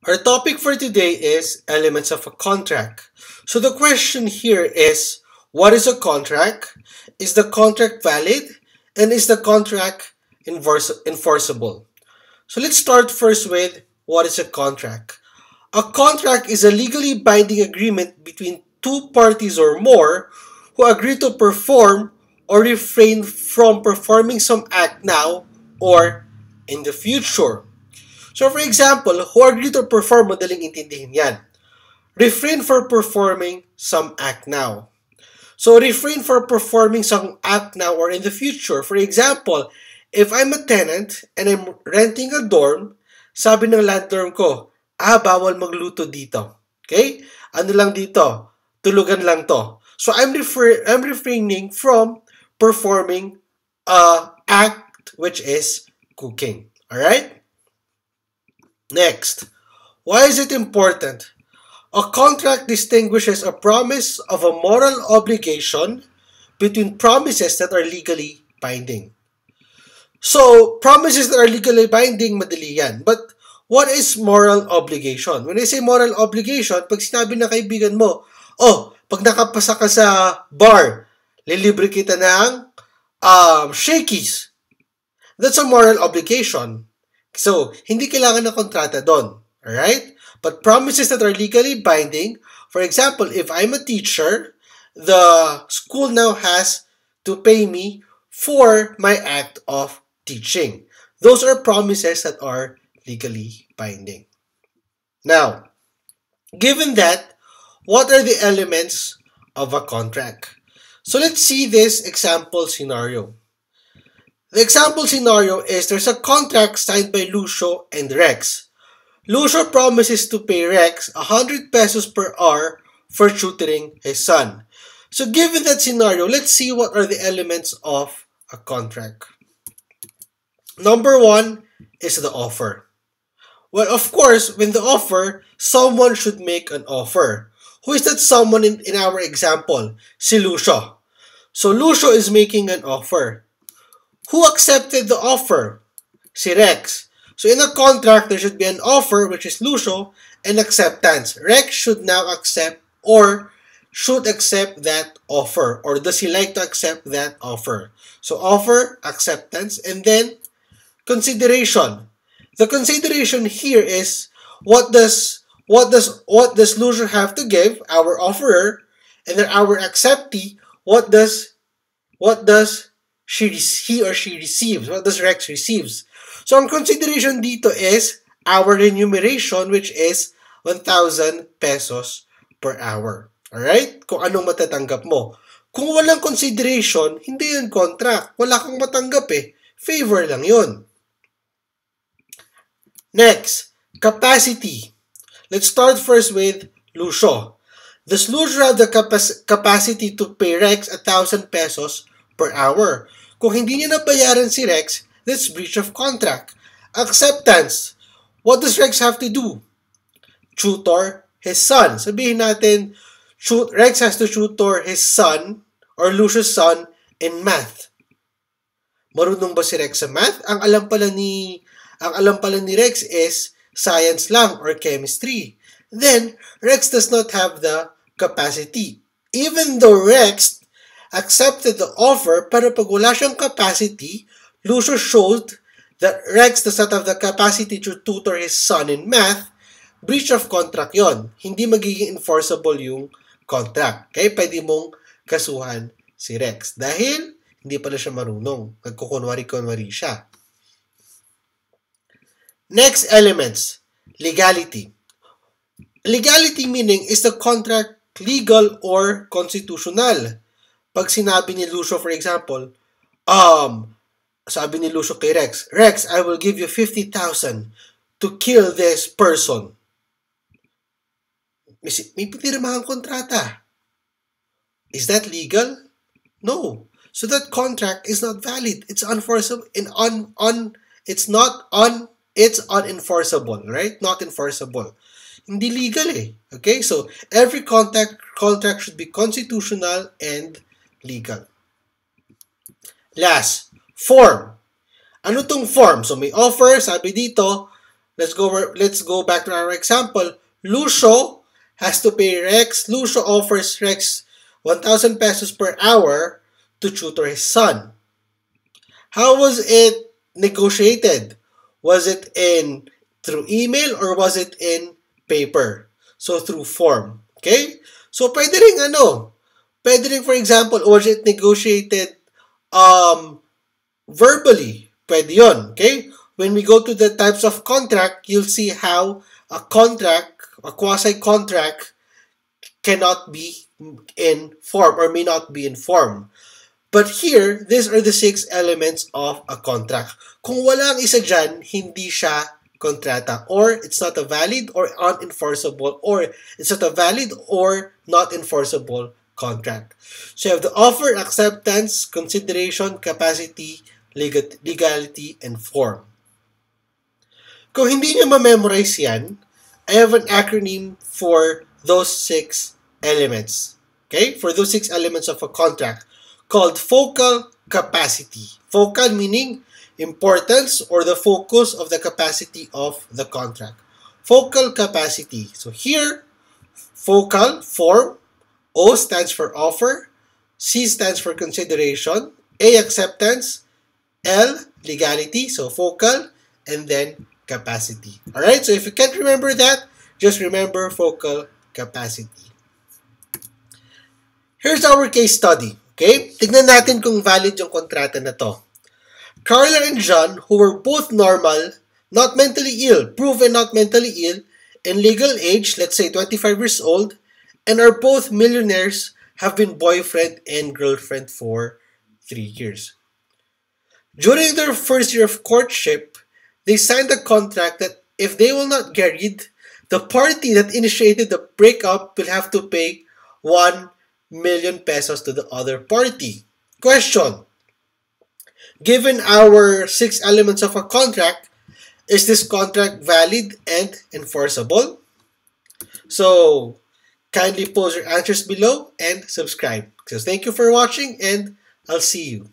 Our topic for today is elements of a contract. So the question here is, what is a contract? Is the contract valid? And is the contract enforceable? So let's start first with, what is a contract? A contract is a legally binding agreement between two parties or more who agree to perform or refrain from performing some act now or in the future. So for example, who agree to perform, madaling intindihin yan. Refrain for performing some act now. So refrain for performing some act now or in the future. For example, if I'm a tenant and I'm renting a dorm, sabi ng landlord ko, bawal magluto dito. Okay? Ano lang dito? Tulugan lang to. So I'm refraining from performing act which is cooking. Alright? Next, why is it important? A contract distinguishes a promise of a moral obligation between promises that are legally binding. So, promises that are legally binding, madali yan. But, what is moral obligation? When I say moral obligation, pag sinabi ng kaibigan mo, pag nakapasa ka sa bar, lilibre kita ng shakies. That's a moral obligation. So, hindi kailangan ng kontrata doon. Alright? But promises that are legally binding, for example, if I'm a teacher, the school now has to pay me for my act of teaching. Those are promises that are legally binding. Now, given that, what are the elements of a contract? So let's see this example scenario. The example scenario is there's a contract signed by Lucio and Rex. Lucio promises to pay Rex 100 pesos per hour for tutoring his son. So given that scenario, let's see what are the elements of a contract. Number one is the offer. Well, of course, when the offer, someone should make an offer. Who is that someone in our example? Si Lucio. So Lucio is making an offer. Who accepted the offer? Si Rex. So in a contract, there should be an offer, which is Lucio, and acceptance. Rex should now accept or should accept that offer. Or does he like to accept that offer? So offer, acceptance, and then consideration. The consideration here is what does Lucio have to give, our offerer, and then our acceptee, what does he or she receives? What does Rex receives? So, ang consideration dito is our remuneration, which is 1,000 pesos per hour. Alright? Kung anong matatanggap mo. Kung walang consideration, hindi yun contract. Wala kang matanggap eh. Favor lang yun. Next, capacity. Let's start first with Lucio. Does Lucio have the capacity to pay Rex 1,000 pesos per hour? Kung hindi niya nabayaran si Rex, that's breach of contract. Acceptance. What does Rex have to do? Tutor his son. Sabihin natin, Rex has to tutor his son or Lucio's son in math. Marunong ba si Rex sa math? Ang alam pala ni Rex is science lang or chemistry. Then, Rex does not have the capacity. Even though Rex accepted the offer, pero pag wala siyang capacity, Lucio showed that Rex does not have the capacity to tutor his son in math, breach of contract yon. Hindi magiging enforceable yung contract. Kaya pwede mong kasuhan si Rex dahil hindi pala siya marunong. Nagkukunwari-kunwari siya. Next elements, legality. Legality meaning, is the contract legal or constitutional? Pag sinabi ni Lucio, for example, sabi ni Lucio kay Rex, Rex, I will give you 50,000 to kill this person. May pinirmahang kontrata. Is that legal? No. So that contract is not valid. It's unenforceable. It's unenforceable, right? Not enforceable. Hindi legal eh. Okay? So every contract should be constitutional and legal. Last, form. Ano tong form? So may offer, sabi dito, Let's go back to our example. Lucio has to pay Rex. Lucio offers Rex 1,000 pesos per hour to tutor his son. How was it negotiated? Was it in through email or was it in paper? So through form. Okay? So pwede rin for example, was it negotiated verbally? Pwede yun. Okay? When we go to the types of contract, you'll see how a contract, a quasi-contract, cannot be in form or may not be in form. But here, these are the 6 elements of a contract. Kung walang isa dyan, hindi siya kontrata, or it's not a valid or unenforceable, or it's not a valid or not enforceable contract. So you have the offer, acceptance, consideration, capacity, legality, and form. Kung hindi nyo ma-memorize yan, I have an acronym for those 6 elements. Okay? For those 6 elements of a contract called focal capacity. Focal meaning importance or the focus of the capacity of the contract. Focal capacity. So here, focal, form, O stands for offer, C stands for consideration, A acceptance, L legality, so focal, and then capacity. Alright, so if you can't remember that, just remember focal capacity. Here's our case study. Okay? Tignan natin kung valid yung kontrata na to. Carla and John, who were both normal, not mentally ill, proven not mentally ill, in legal age, let's say 25 years old, and are both millionaires, have been boyfriend and girlfriend for 3 years. During their first year of courtship, they signed a contract that if they will not get married, the party that initiated the breakup will have to pay 1 million pesos to the other party. Question. Given our 6 elements of a contract, is this contract valid and enforceable? So, kindly post your answers below and subscribe. So thank you for watching and I'll see you.